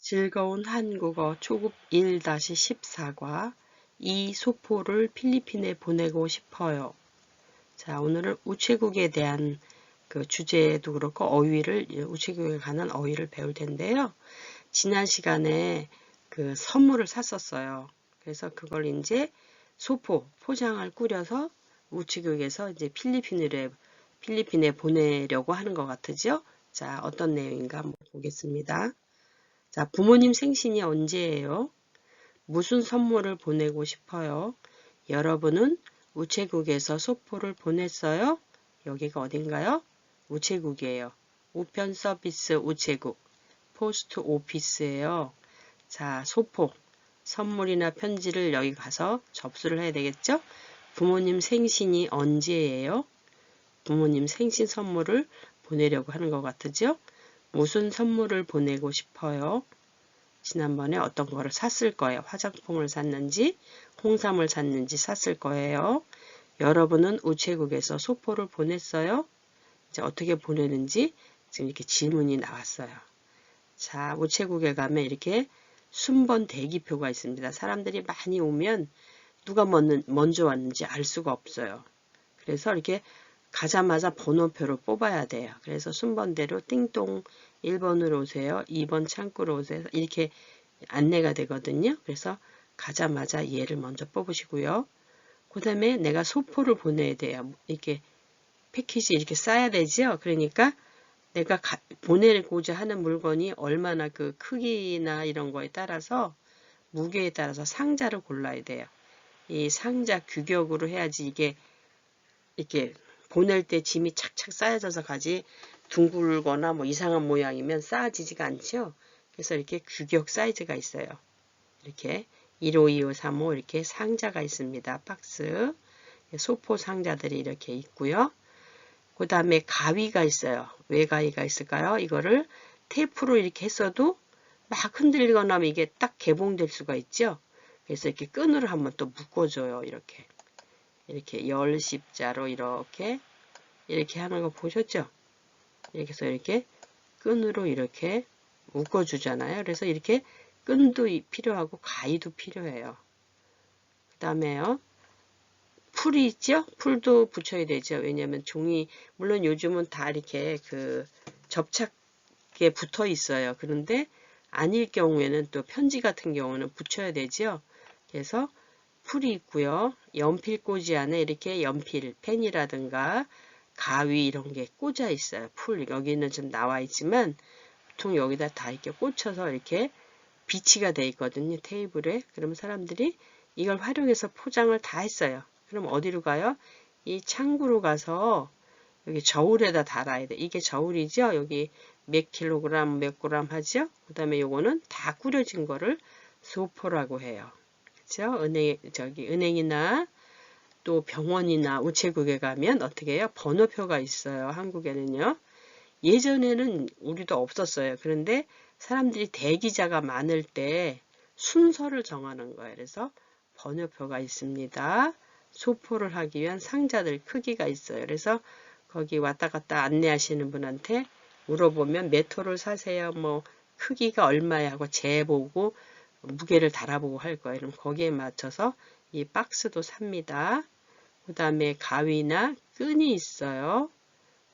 즐거운 한국어 초급 1-14과 이 소포를 필리핀에 보내고 싶어요. 자, 오늘은 우체국에 대한 그 주제도 그렇고 우체국에 관한 어휘를 배울 텐데요. 지난 시간에 그 선물을 샀었어요. 그래서 그걸 이제 포장을 꾸려서 우체국에서 이제 필리핀에 보내려고 하는 것 같으죠? 자, 어떤 내용인가 한번 보겠습니다. 자, 부모님 생신이 언제예요? 무슨 선물을 보내고 싶어요? 여러분은 우체국에서 소포를 보냈어요? 여기가 어딘가요? 우체국이에요. 우편 서비스 우체국, 포스트 오피스예요. 자, 선물이나 편지를 여기 가서 접수를 해야 되겠죠? 부모님 생신이 언제예요? 부모님 생신 선물을 보내려고 하는 것 같으죠? 무슨 선물을 보내고 싶어요? 지난번에 어떤 거를 샀을 거예요. 화장품을 샀는지 홍삼을 샀는지 샀을 거예요. 여러분은 우체국에서 소포를 보냈어요? 이제 어떻게 보내는지 지금 이렇게 질문이 나왔어요. 자, 우체국에 가면 이렇게 순번 대기표가 있습니다. 사람들이 많이 오면 누가 먼저 왔는지 알 수가 없어요. 그래서 이렇게 가자마자 번호표를 뽑아야 돼요. 그래서 순번대로 띵동 1번으로 오세요. 2번 창구로 오세요. 이렇게 안내가 되거든요. 그래서 가자마자 얘를 먼저 뽑으시고요. 그 다음에 내가 소포를 보내야 돼요. 이렇게 패키지 이렇게 싸야 되죠. 그러니까 내가 보내고자 하는 물건이 얼마나 그 크기나 이런 거에 따라서 무게에 따라서 상자를 골라야 돼요. 이 상자 규격으로 해야지 이게 이렇게 보낼 때 짐이 착착 쌓여져서 가지 둥글거나 뭐 이상한 모양이면 쌓아지지가 않죠. 그래서 이렇게 규격 사이즈가 있어요. 이렇게 1호, 2호, 3호 이렇게 상자가 있습니다. 박스. 소포 상자들이 이렇게 있고요. 그 다음에 가위가 있어요. 왜 가위가 있을까요? 이거를 테이프로 이렇게 했어도 막 흔들리거나 하면 이게 딱 개봉될 수가 있죠. 그래서 이렇게 끈으로 한번 또 묶어줘요. 이렇게 열 십자로 이렇게 하는 거 보셨죠? 이렇게 해서 이렇게 끈으로 이렇게 묶어주잖아요. 그래서 이렇게 끈도 필요하고 가위도 필요해요. 그 다음에요. 풀이 있죠? 풀도 붙여야 되죠. 왜냐하면 물론 요즘은 다 이렇게 그 접착에 붙어 있어요. 그런데 아닐 경우에는 또 편지 같은 경우는 붙여야 되죠. 그래서 풀이 있고요. 연필꽂이 안에 이렇게 펜이라든가 가위 이런 게 꽂아 있어요. 여기는 좀 나와 있지만 보통 여기다 다 이렇게 꽂혀서 이렇게 비치가 돼 있거든요. 테이블에. 그러면 사람들이 이걸 활용해서 포장을 다 했어요. 그럼 어디로 가요? 이 창구로 가서 여기 저울에다 달아야 돼. 이게 저울이죠. 여기 몇 킬로그램, 몇 그램 하죠. 그 다음에 요거는 다 꾸려진 거를 소포라고 해요. 그렇죠? 은행이나 또 병원이나 우체국에 가면 어떻게 해요? 번호표가 있어요. 한국에는요. 예전에는 우리도 없었어요. 그런데 사람들이 대기자가 많을 때 순서를 정하는 거예요. 그래서 번호표가 있습니다. 소포를 하기 위한 상자들 크기가 있어요. 그래서 거기 왔다 갔다 안내하시는 분한테 물어보면 몇 호를 사세요. 뭐 크기가 얼마야 하고 재보고 무게를 달아보고 할 거예요. 그럼 거기에 맞춰서 이 박스도 삽니다. 그 다음에 가위나 끈이 있어요.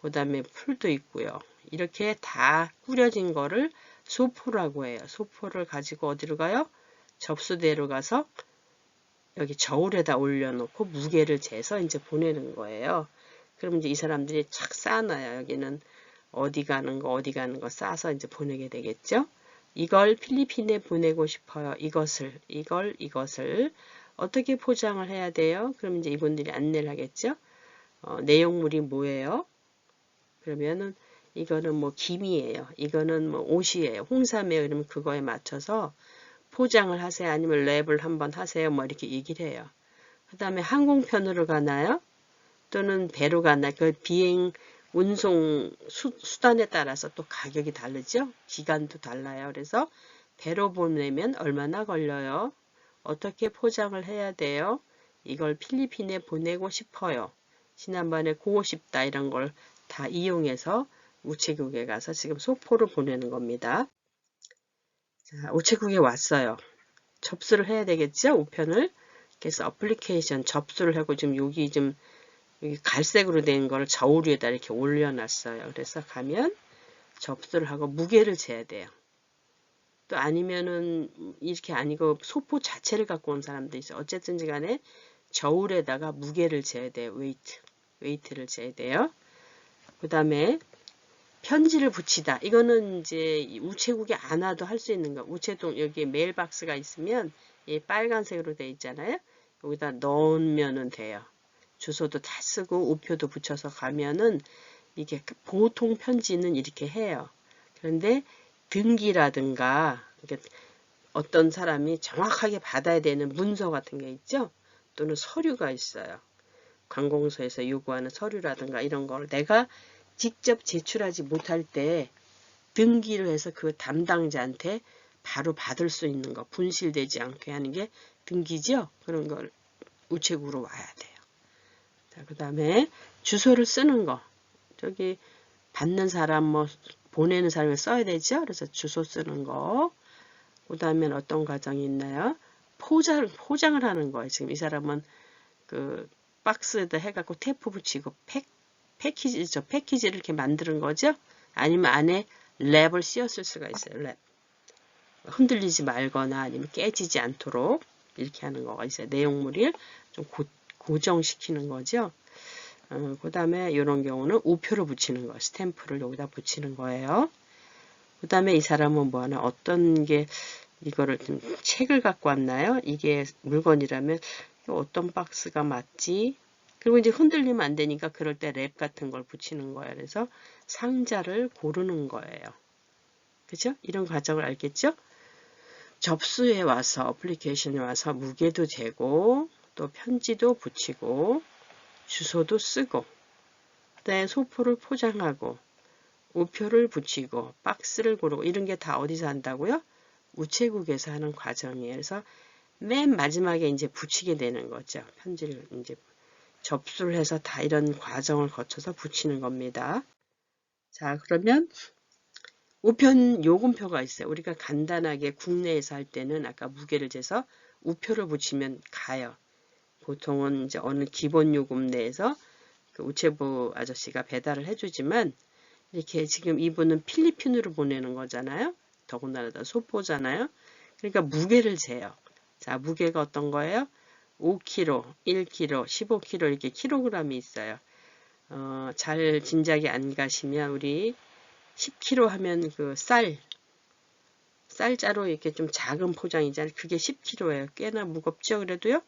그 다음에 풀도 있고요. 이렇게 다 꾸려진 거를 소포라고 해요. 소포를 가지고 어디로 가요? 접수대로 가서 여기 저울에다 올려놓고 무게를 재서 이제 보내는 거예요. 그럼 이제 이 사람들이 착 쌓아놔요. 여기는 어디 가는 거 싸서 이제 보내게 되겠죠. 이걸 필리핀에 보내고 싶어요. 이것을 어떻게 포장을 해야 돼요? 그럼 이제 이분들이 안내를 하겠죠. 내용물이 뭐예요? 그러면은 이거는 뭐 김이에요. 이거는 뭐 옷이에요. 홍삼이에요. 그러면 그거에 맞춰서 포장을 하세요. 아니면 랩을 한번 하세요. 뭐 이렇게 얘기를 해요. 그 다음에 항공편으로 가나요? 또는 배로 가나요? 그 비행 운송 수단에 따라서 또 가격이 다르죠? 기간도 달라요. 그래서 배로 보내면 얼마나 걸려요? 어떻게 포장을 해야 돼요? 이걸 필리핀에 보내고 싶어요. 지난번에 고고 싶다 이런 걸 다 이용해서 우체국에 가서 지금 소포를 보내는 겁니다. 자, 우체국에 왔어요. 접수를 해야 되겠죠? 우편을. 그래서 어플리케이션 접수를 하고 지금 여기 갈색으로 된 거를 저우리에다 이렇게 올려놨어요. 그래서 가면 접수를 하고 무게를 재야 돼요. 또 아니면은 이렇게 아니고 소포 자체를 갖고 온 사람도 있어요. 어쨌든지 간에 저울에다가 무게를 재야 돼요. 웨이트를 재야 돼요. 그 다음에 편지를 붙이다. 이거는 이제 우체국에 안 와도 할 수 있는 거. 우체통 여기에 메일박스가 있으면 이 빨간색으로 돼 있잖아요. 여기다 넣으면 돼요. 주소도 다 쓰고 우표도 붙여서 가면은 이게 보통 편지는 이렇게 해요. 그런데 등기라든가 어떤 사람이 정확하게 받아야 되는 문서 같은 게 있죠. 또는 서류가 있어요. 관공서에서 요구하는 서류라든가 이런 걸 내가 직접 제출하지 못할 때 등기를 해서 그 담당자한테 바로 받을 수 있는 거, 분실되지 않게 하는 게 등기죠. 그런 걸 우체국으로 와야 돼요. 자, 그 다음에 주소를 쓰는 거. 저기 받는 사람 보내는 사람이 써야 되죠. 그래서 주소 쓰는 거. 그 다음에 어떤 과정이 있나요? 포장을 하는 거예요. 지금 이 사람은 그 박스에다 해갖고 테이프 붙이고 패키지를 이렇게 만드는 거죠. 아니면 안에 랩을 씌웠을 수가 있어요. 랩. 흔들리지 말거나 아니면 깨지지 않도록 이렇게 하는 거가 있어요. 내용물을 좀 고정시키는 거죠. 그 다음에 이런 경우는 우표를 붙이는 거, 스탬프를 여기다 붙이는 거예요. 그 다음에 이 사람은 뭐 하나, 어떤 게, 이거를 좀 책을 갖고 왔나요? 이게 물건이라면 어떤 박스가 맞지? 그리고 이제 흔들리면 안 되니까 그럴 때 랩 같은 걸 붙이는 거예요. 그래서 상자를 고르는 거예요. 그죠? 이런 과정을 알겠죠? 접수에 와서, 어플리케이션에 와서 무게도 재고, 또 편지도 붙이고, 주소도 쓰고, 그다음에 소포를 포장하고, 우표를 붙이고, 박스를 고르고, 이런 게 다 어디서 한다고요? 우체국에서 하는 과정이에요. 그래서 맨 마지막에 이제 붙이게 되는 거죠. 편지를 이제 접수를 해서 다 이런 과정을 거쳐서 붙이는 겁니다. 자, 그러면 우편 요금표가 있어요. 우리가 간단하게 국내에서 할 때는 아까 무게를 재서 우표를 붙이면 가요. 보통은 이제 어느 기본 요금 내에서 그 우체부 아저씨가 배달을 해주지만 이렇게 지금 이분은 필리핀으로 보내는 거잖아요. 더군다나 소포잖아요. 그러니까 무게를 재요. 자, 무게가 어떤 거예요? 5kg, 1kg, 15kg 이렇게 킬로그램이 있어요. 잘 진작이 안 가시면 우리 10kg 하면 그 쌀자루 이렇게 좀 작은 포장이잖아요. 그게 10kg예요. 꽤나 무겁죠, 그래도요.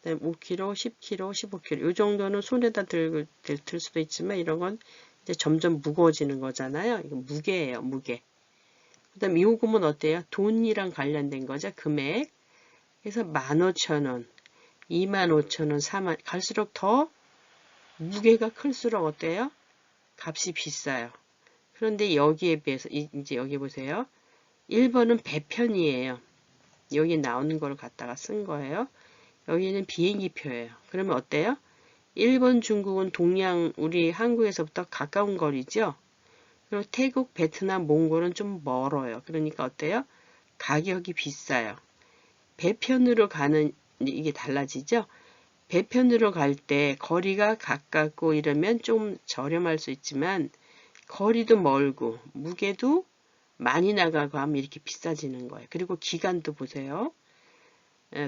5kg, 10kg, 15kg 이 정도는 손에다 들 수도 있지만 이런 건 이제 점점 무거워지는 거잖아요. 이거 무게예요, 무게. 그 다음 요금은 어때요? 돈이랑 관련된 거죠, 금액. 그래서 15,000원, 25,000원, 4만 갈수록 더 무게가 클수록 어때요? 값이 비싸요. 그런데 여기에 비해서 이제 여기 보세요. 1번은 배편이에요. 여기 나오는 걸 갖다가 쓴 거예요. 여기는 비행기표예요. 그러면 어때요? 일본, 중국은 동양, 우리 한국에서부터 가까운 거리죠. 그리고 태국, 베트남, 몽골은 좀 멀어요. 그러니까 어때요? 가격이 비싸요. 배편으로 가는 이게 달라지죠. 배편으로 갈 때 거리가 가깝고 이러면 좀 저렴할 수 있지만 거리도 멀고 무게도 많이 나가고 하면 이렇게 비싸지는 거예요. 그리고 기간도 보세요.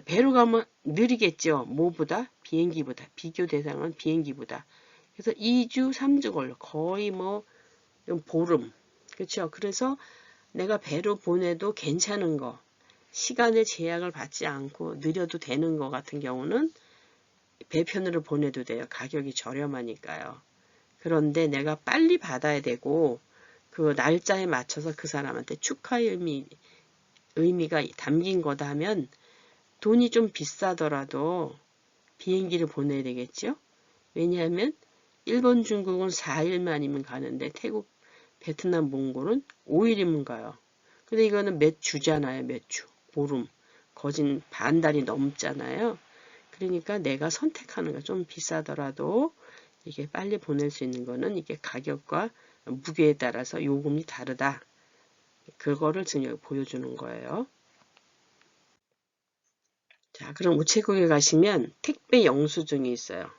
배로 가면 느리겠죠. 뭐보다? 비행기보다. 비교 대상은 비행기보다. 그래서 2주, 3주 걸려. 거의 보름. 그렇죠. 그래서 내가 배로 보내도 괜찮은 거. 시간의 제약을 받지 않고 느려도 되는 거 같은 경우는 배편으로 보내도 돼요. 가격이 저렴하니까요. 그런데 내가 빨리 받아야 되고 그 날짜에 맞춰서 그 사람한테 축하의 의미가 담긴 거다 하면 돈이 좀 비싸더라도 비행기를 보내야 되겠죠? 왜냐하면 일본, 중국은 4일만이면 가는데 태국, 베트남, 몽골은 5일이면 가요. 근데 이거는 몇 주잖아요. 몇 주. 보름. 거진 반 달이 넘잖아요. 그러니까 내가 선택하는 거 좀 비싸더라도 이게 빨리 보낼 수 있는 거는 이게 가격과 무게에 따라서 요금이 다르다. 그거를 지금 여기 보여주는 거예요. 자, 그럼 우체국에 가시면 택배 영수증이 있어요.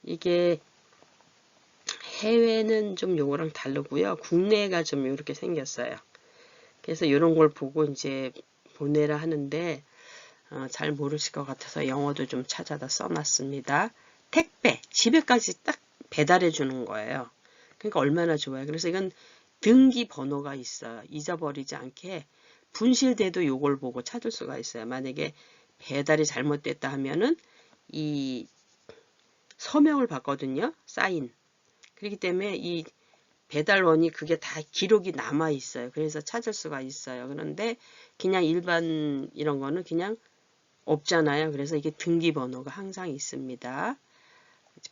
이게 해외는 좀 요거랑 다르고요. 국내가 좀 이렇게 생겼어요. 그래서 이런 걸 보고 이제 보내라 하는데 잘 모르실 것 같아서 영어도 좀 찾아다 써놨습니다. 택배, 집에까지 딱 배달해 주는 거예요. 그러니까 얼마나 좋아요. 그래서 이건 등기 번호가 있어요. 잊어버리지 않게 분실돼도 요걸 보고 찾을 수가 있어요. 만약에 배달이 잘못됐다 하면은 이 서명을 받거든요. 사인. 그렇기 때문에 이 배달원이 그게 다 기록이 남아 있어요. 그래서 찾을 수가 있어요. 그런데 그냥 일반 이런 거는 그냥 없잖아요. 그래서 이게 등기번호가 항상 있습니다.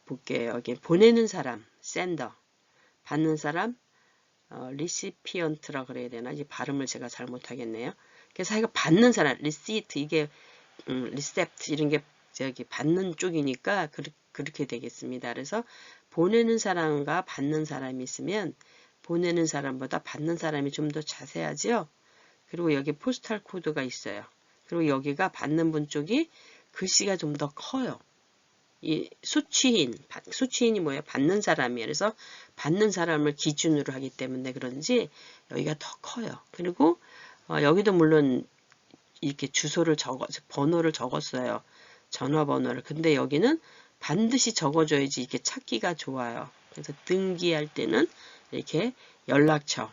볼게요. 여기 보내는 사람, sender, 받는 사람, recipient라 그래야 되나? 이 발음을 제가 잘못하겠네요. 그래서 이거 받는 사람, receipt 이게 receipt 이런 게 저기 받는 쪽이니까 그렇게 되겠습니다. 그래서 보내는 사람과 받는 사람이 있으면 보내는 사람보다 받는 사람이 좀 더 자세하죠. 그리고 여기 포스탈 코드가 있어요. 그리고 여기가 받는 분 쪽이 글씨가 좀 더 커요. 이 수취인이 뭐예요? 받는 사람이에요. 그래서 받는 사람을 기준으로 하기 때문에 그런지 여기가 더 커요. 그리고 여기도 물론 이렇게 주소를 번호를 적었어요. 전화번호를. 근데 여기는 반드시 적어줘야지 이렇게 찾기가 좋아요. 그래서 등기할 때는 이렇게 연락처,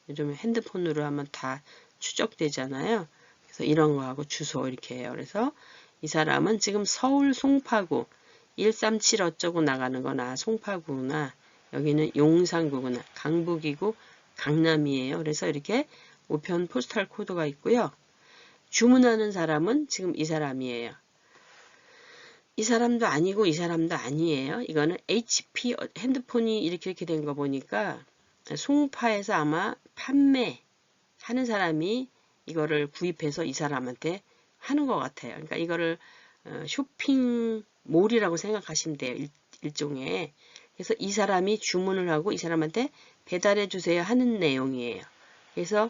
요즘 핸드폰으로 하면 다 추적되잖아요. 그래서 이런 거하고 주소 이렇게 해요. 그래서 이 사람은 지금 서울 송파구 137 어쩌고 나가는 거나 송파구구나. 여기는 용산구구나. 강북이고 강남이에요. 그래서 이렇게 우편 포스탈 코드가 있고요. 주문하는 사람은 지금 이 사람이에요. 이 사람도 아니고 이 사람도 아니에요. 이거는 HP 핸드폰이 이렇게 된 거 보니까 송파에서 아마 판매하는 사람이 이거를 구입해서 이 사람한테 하는 것 같아요. 그러니까 이거를 쇼핑몰이라고 생각하시면 돼요. 일종의. 그래서 이 사람이 주문을 하고 이 사람한테 배달해 주세요 하는 내용이에요. 그래서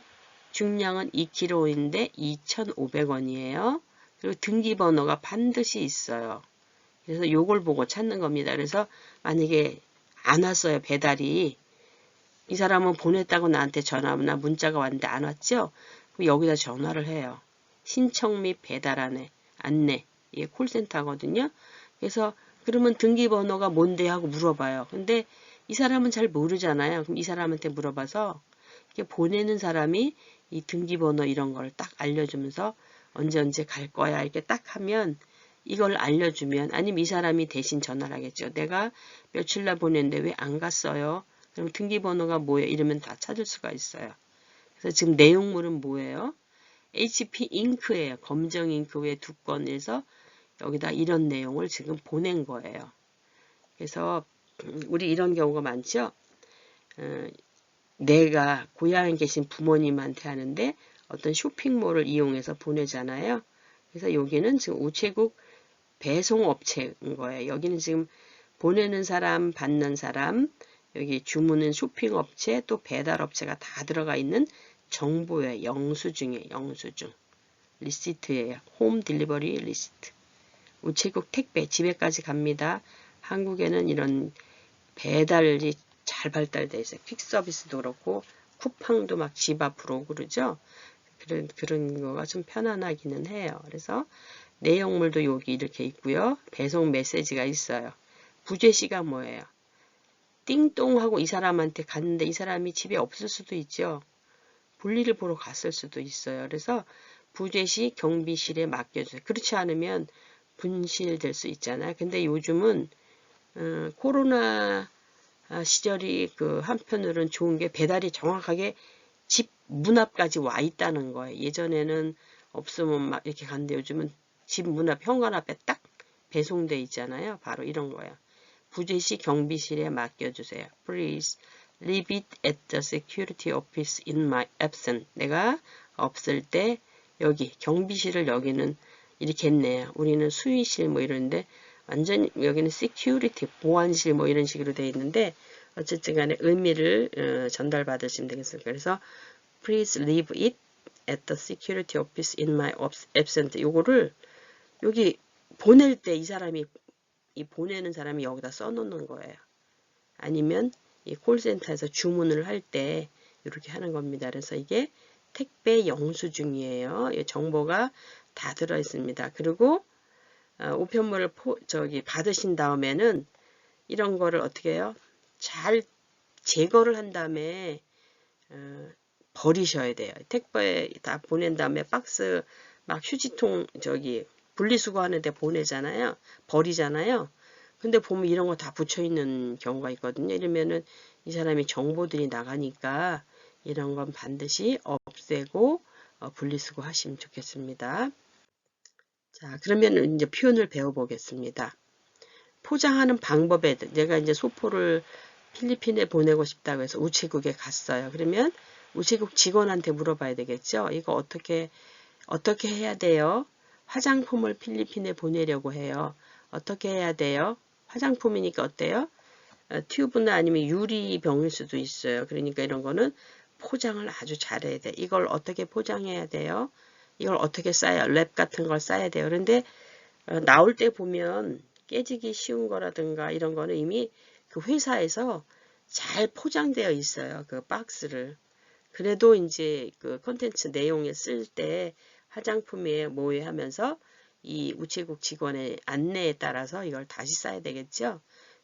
중량은 2kg인데 2,500원이에요. 그리고 등기번호가 반드시 있어요. 그래서 요걸 보고 찾는 겁니다. 그래서 만약에 안 왔어요. 배달이. 이 사람은 보냈다고 나한테 전화나 문자가 왔는데 안 왔죠? 그럼 여기다 전화를 해요. 신청 및 배달 안내. 이게 콜센터거든요. 그래서 그러면 등기번호가 뭔데 하고 물어봐요. 근데 이 사람은 잘 모르잖아요. 그럼 이 사람한테 물어봐서 이렇게 보내는 사람이 이 등기번호 이런 걸 딱 알려주면서 언제 갈 거야 이렇게 딱 하면 이걸 알려주면 아니면 이 사람이 대신 전화를 하겠죠. 내가 며칠 날 보냈는데 왜 안 갔어요? 그럼 등기번호가 뭐예요? 이러면 다 찾을 수가 있어요. 그래서 지금 내용물은 뭐예요? HP 잉크예요. 검정 잉크 외 2건에서 여기다 이런 내용을 지금 보낸 거예요. 그래서 우리 이런 경우가 많죠? 내가 고향에 계신 부모님한테 하는데 어떤 쇼핑몰을 이용해서 보내잖아요. 그래서 여기는 지금 우체국 배송업체인 거예요. 여기는 지금 보내는 사람, 받는 사람, 여기 주문은 쇼핑업체, 또 배달업체가 다 들어가 있는 정보예요. 영수증이에요. 영수증. 리시트예요. 홈 딜리버리 리시트. 우체국 택배 집에까지 갑니다. 한국에는 이런 배달이 잘 발달되어 있어요. 퀵서비스도 그렇고 쿠팡도 막 집 앞으로 오고 그러죠. 그런 거가 좀 편안하기는 해요. 그래서 내용물도 여기 이렇게 있고요. 배송 메시지가 있어요. 부재시가 뭐예요? 띵동하고 이 사람한테 갔는데 이 사람이 집에 없을 수도 있죠. 볼일을 보러 갔을 수도 있어요. 그래서 부재시 경비실에 맡겨주세요. 그렇지 않으면 분실될 수 있잖아요. 근데 요즘은 코로나 시절이 그 한편으로는 좋은 게 배달이 정확하게 집 문 앞까지 와 있다는 거예요. 예전에는 없으면 막 이렇게 갔는데 요즘은 집 문 앞 현관 앞에 딱 배송돼 있잖아요. 바로 이런 거예요. 부재시 경비실에 맡겨주세요. Please leave it at the security office in my absence. 내가 없을 때 여기 경비실을 여기는 이렇게 했네요. 우리는 수의실 뭐 이러는데 완전 여기는 security 보안실 뭐 이런 식으로 되어 있는데 어쨌든 간에 의미를 전달받으시면 되겠습니다. 그래서 Please leave it at the security office in my absence. 요거를 여기 보낼 때 이 사람이 이 보내는 사람이 여기다 써놓는 거예요. 아니면 이 콜센터에서 주문을 할 때 이렇게 하는 겁니다. 그래서 이게 택배 영수증이에요. 이 정보가 다 들어 있습니다. 그리고 우편물을 받으신 다음에는 이런 거를 어떻게 해요? 잘 제거를 한 다음에 버리셔야 돼요. 택배에 다 보낸 다음에 박스 막 휴지통 분리수거하는데 보내잖아요. 버리잖아요. 근데 보면 이런 거 다 붙여 있는 경우가 있거든요. 이러면은 이 사람이 정보들이 나가니까 이런 건 반드시 없애고 분리수거 하시면 좋겠습니다. 자, 그러면 이제 표현을 배워보겠습니다. 포장하는 방법에 내가 이제 소포를 필리핀에 보내고 싶다고 해서 우체국에 갔어요. 그러면 우체국 직원한테 물어봐야 되겠죠. 이거 어떻게 해야 돼요? 화장품을 필리핀에 보내려고 해요. 어떻게 해야 돼요? 화장품이니까 어때요? 튜브나 아니면 유리병일 수도 있어요. 그러니까 이런 거는 포장을 아주 잘해야 돼. 이걸 어떻게 포장해야 돼요? 이걸 어떻게 싸요? 랩 같은 걸 싸야 돼요. 그런데 나올 때 보면 깨지기 쉬운 거라든가 이런 거는 이미 그 회사에서 잘 포장되어 있어요. 그 박스를. 그래도 이제 그 컨텐츠 내용에 쓸 때 화장품에 뭐에 하면서 이 우체국 직원의 안내에 따라서 이걸 다시 써야 되겠죠.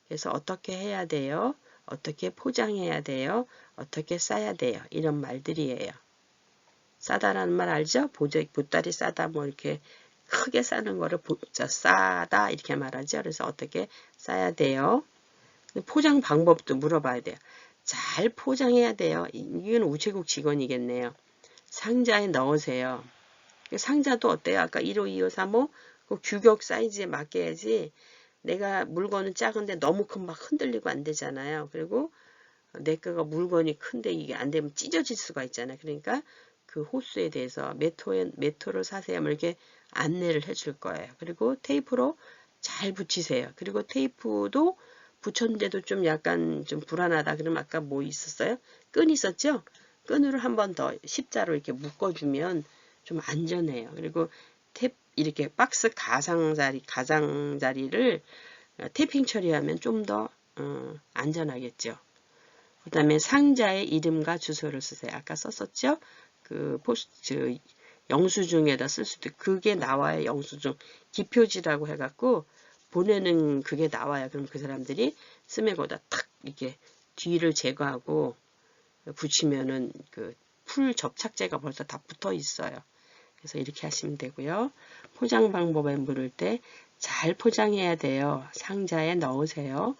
그래서 어떻게 해야 돼요? 어떻게 포장해야 돼요? 어떻게 싸야 돼요? 이런 말들이에요. 싸다라는 말 알죠? 보따리 싸다 뭐 이렇게 크게 싸는 거를 싸다 이렇게 말하죠. 그래서 어떻게 싸야 돼요? 포장 방법도 물어봐야 돼요. 잘 포장해야 돼요. 이건 우체국 직원이겠네요. 상자에 넣으세요. 상자도 어때요? 아까 1호, 2호, 3호 그 규격 사이즈에 맞게 해야지 내가 물건은 작은데 너무 큰 막 흔들리고 안 되잖아요. 그리고 내 거가 물건이 큰데 이게 안 되면 찢어질 수가 있잖아요. 그러니까 그 호수에 대해서 메토를 사세요. 뭐 이렇게 안내를 해줄 거예요. 그리고 테이프로 잘 붙이세요. 그리고 테이프도 붙였는데도 좀 약간 좀 불안하다. 그러면 아까 뭐 있었어요? 끈 있었죠? 끈으로 한 번 더 십자로 이렇게 묶어주면 좀 안전해요. 그리고 이렇게 박스 가장자리를 태핑 처리하면 좀 더 안전하겠죠. 그 다음에 상자에 이름과 주소를 쓰세요. 아까 썼었죠? 그 포스트 영수증에다 쓸 수도 그게 나와요. 영수증 기표지라고 해갖고 보내는 그게 나와요. 그럼 그 사람들이 스매거다 탁 이렇게 뒤를 제거하고 붙이면은 그 풀 접착제가 벌써 다 붙어 있어요. 그래서 이렇게 하시면 되고요. 포장 방법에 물을 때 잘 포장해야 돼요. 상자에 넣으세요.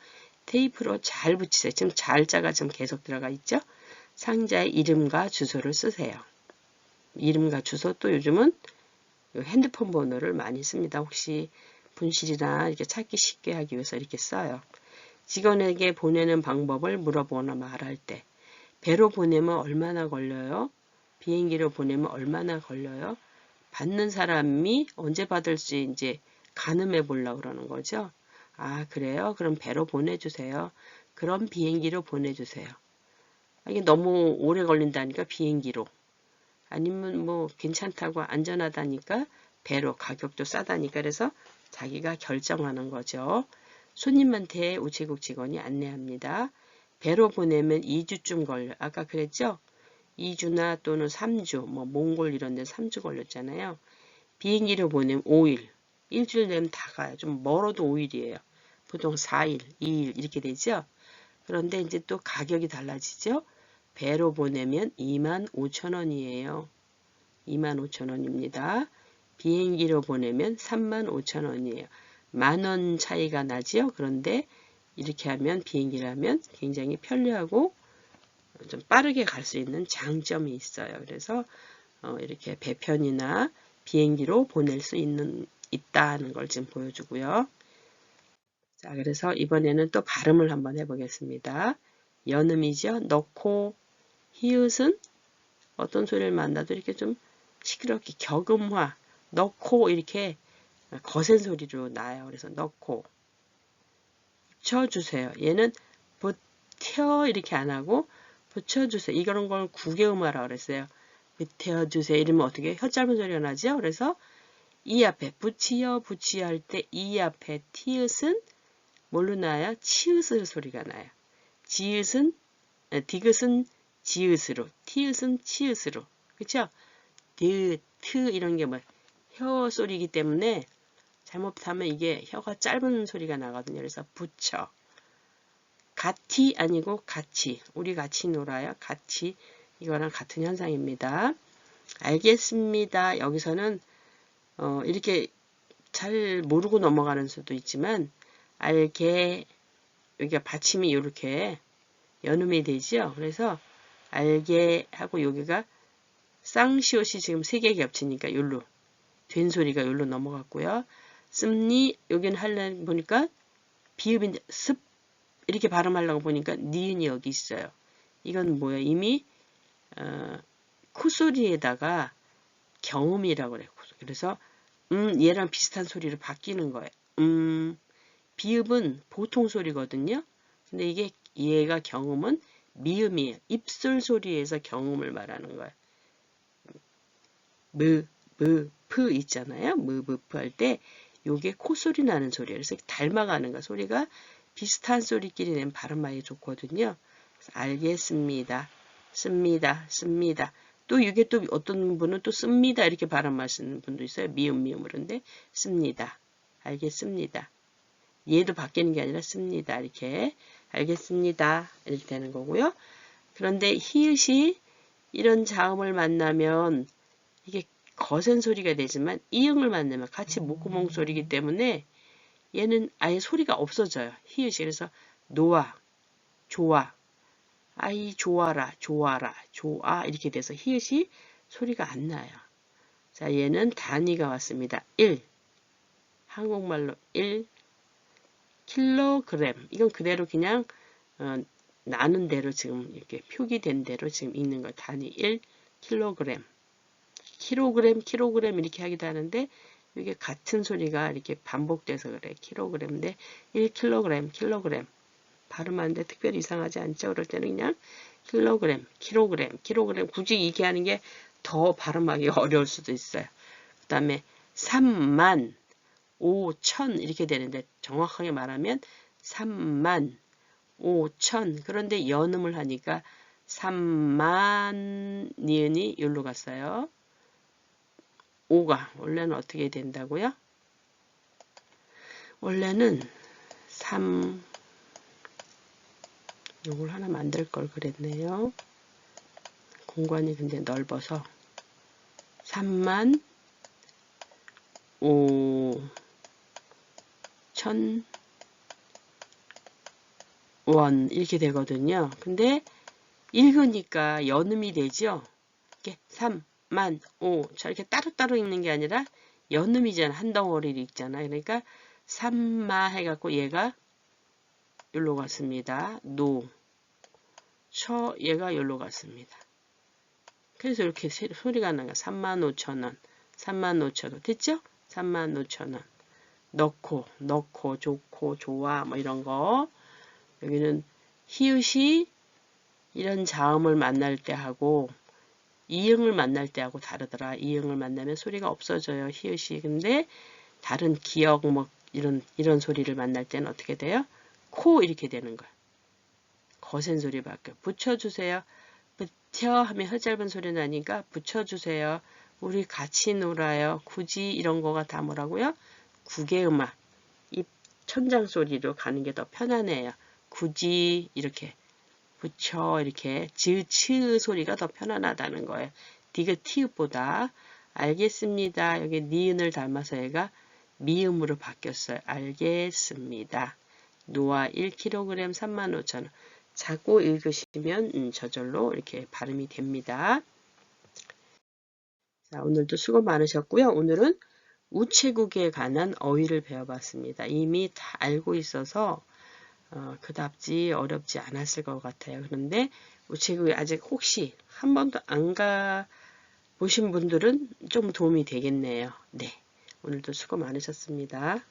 테이프로 잘 붙이세요. 지금 잘자가 지금 계속 들어가 있죠? 상자에 이름과 주소를 쓰세요. 이름과 주소 또 요즘은 핸드폰 번호를 많이 씁니다. 혹시 분실이나 이렇게 찾기 쉽게 하기 위해서 이렇게 써요. 직원에게 보내는 방법을 물어보거나 말할 때 배로 보내면 얼마나 걸려요? 비행기로 보내면 얼마나 걸려요? 받는 사람이 언제 받을지 이제 가늠해 보려고 그러는 거죠. 아, 그래요? 그럼 배로 보내주세요. 그럼 비행기로 보내주세요. 이게 너무 오래 걸린다니까 비행기로. 아니면 뭐 괜찮다고 안전하다니까 배로 가격도 싸다니까 그래서 자기가 결정하는 거죠. 손님한테 우체국 직원이 안내합니다. 배로 보내면 2주쯤 걸려. 아까 그랬죠? 2주나 또는 3주, 뭐 몽골 이런 데 3주 걸렸잖아요. 비행기로 보내면 5일. 일주일 내면 다 가요. 좀 멀어도 5일이에요. 보통 4일, 2일 이렇게 되죠. 그런데 이제 또 가격이 달라지죠. 배로 보내면 25,000원이에요. 25,000원입니다. 비행기로 보내면 35,000원이에요. 만원 차이가 나지요. 그런데 이렇게 하면 비행기를 하면 굉장히 편리하고 좀 빠르게 갈 수 있는 장점이 있어요. 그래서 이렇게 배편이나 비행기로 보낼 수 있다는 걸 지금 보여주고요. 자, 그래서 이번에는 또 발음을 한번 해보겠습니다. 연음이죠. 넣고 히읗은 어떤 소리를 만나도 이렇게 좀 시끄럽게 격음화 넣고 이렇게 거센 소리로 나요. 그래서 넣고 붙여주세요. 얘는 붙여 이렇게 안 하고 붙여주세요. 이런 걸 구개음화라고 그랬어요. 붙여주세요. 이러면 어떻게 혀 짧은 소리가 나죠? 그래서 이 앞에 붙이어 할 때 이 앞에 티읕은 뭘로 나요? 치읓을 소리가 나요. 지읒은 디귿은 지읒으로, 티읕은 치읓으로. 그쵸? 드, 트 이런 게 뭐 혀 소리이기 때문에 잘못하면 이게 혀가 짧은 소리가 나거든요. 그래서 붙여. 같이 아니고 같이. 우리 같이 놀아요. 같이. 이거랑 같은 현상입니다. 알겠습니다. 여기서는 이렇게 잘 모르고 넘어가는 수도 있지만 알게 여기가 받침이 이렇게 연음이 되죠. 그래서 알게 하고 여기가 쌍시옷이 지금 3개 겹치니까 여기로 된 소리가 여기로 넘어갔고요. 씁니 여기는 하려고 보니까 비읍인데 습 이렇게 발음하려고 보니까 니은이 여기 있어요. 이건 뭐야? 이미 콧소리에다가 경음이라고 그래요. 그래서 얘랑 비슷한 소리로 바뀌는 거예요. 비읍은 보통 소리거든요. 근데 이게 얘가 경음은 미음이에요. 입술 소리에서 경음을 말하는 거예요. 프 있잖아요. 프 할 때 요게 콧소리 나는 소리예요. 그래서 닮아가는 거. 소리가 비슷한 소리끼리 내면 발음하기 좋거든요. 알겠습니다. 씁니다. 또 이게 또 어떤 분은 또 씁니다. 이렇게 발음하시는 분도 있어요. 미음으로. 그런데 씁니다. 알겠습니다. 얘도 바뀌는 게 아니라 씁니다. 이렇게 알겠습니다. 이렇게 되는 거고요. 그런데 히읗이 이런 자음을 만나면 이게 거센 소리가 되지만 이응을 만나면 같이 목구멍 소리이기 때문에 얘는 아예 소리가 없어져요. 히읗이. 그래서 노아, 좋아, 아이 좋아라, 좋아 이렇게 돼서 히읗이 소리가 안 나요. 자, 얘는 단위가 왔습니다. 1. 한국말로 1 킬로그램. 이건 그대로 그냥 나눈 대로 지금 이렇게 표기된 대로 지금 읽는 거. 단위 1 킬로그램. 킬로그램 이렇게 하기도 하는데 이게 같은 소리가 이렇게 반복돼서 그래. 킬로그램인데 1킬로그램 발음하는데 특별히 이상하지 않죠? 그럴 때는 그냥 킬로그램 굳이 이렇게 하는 게 더 발음하기 어려울 수도 있어요. 그 다음에 3만 5천 이렇게 되는데 정확하게 말하면 3만 5천 그런데 연음을 하니까 3만 니은이 여기로 갔어요. 5가 원래는 어떻게 된다고요? 원래는 3 이걸 하나 만들 걸 그랬네요. 공간이 근데 넓어서 3만 5천 원 이렇게 되거든요. 근데 읽으니까 연음이 되죠. 이렇게 3만 5천 이렇게 따로따로 읽는 게 아니라 연음이잖아. 한 덩어리를 읽잖아. 그러니까 3마 해갖고 얘가 여기로 갔습니다. 얘가 여기로 갔습니다. 그래서 이렇게 소리가 나요. 35,000원, 35,000원. 됐죠? 35,000원. 넣고, 좋고, 좋아, 뭐 이런 거. 여기는 히읗이 이런 자음을 만날 때 하고 이응을 만날 때 하고 다르더라. 이응을 만나면 소리가 없어져요. 히읗이. 근데 다른 기역 뭐 이런 소리를 만날 때는 어떻게 돼요? 코 이렇게 되는 거야. 거센 소리 바뀌어. 붙여주세요. 붙여 하면 혀 짧은 소리 나니까 붙여주세요. 우리 같이 놀아요. 굳이 이런 거가 다 뭐라고요? 국외음악. 입 천장 소리로 가는 게 더 편하네요. 굳이 이렇게 붙여 이렇게 츠 소리가 더 편안하다는 거예요. 디귿 티읕보다. 알겠습니다. 여기 니은을 닮아서 얘가 미음으로 바뀌었어요. 알겠습니다. 노아 1kg 35,000원. 자고 읽으시면 저절로 이렇게 발음이 됩니다. 자, 오늘도 수고 많으셨고요. 오늘은 우체국에 관한 어휘를 배워봤습니다. 이미 다 알고 있어서 그답지 어렵지 않았을 것 같아요. 그런데 우체국에 아직 혹시 한 번도 안 가보신 분들은 좀 도움이 되겠네요. 네, 오늘도 수고 많으셨습니다.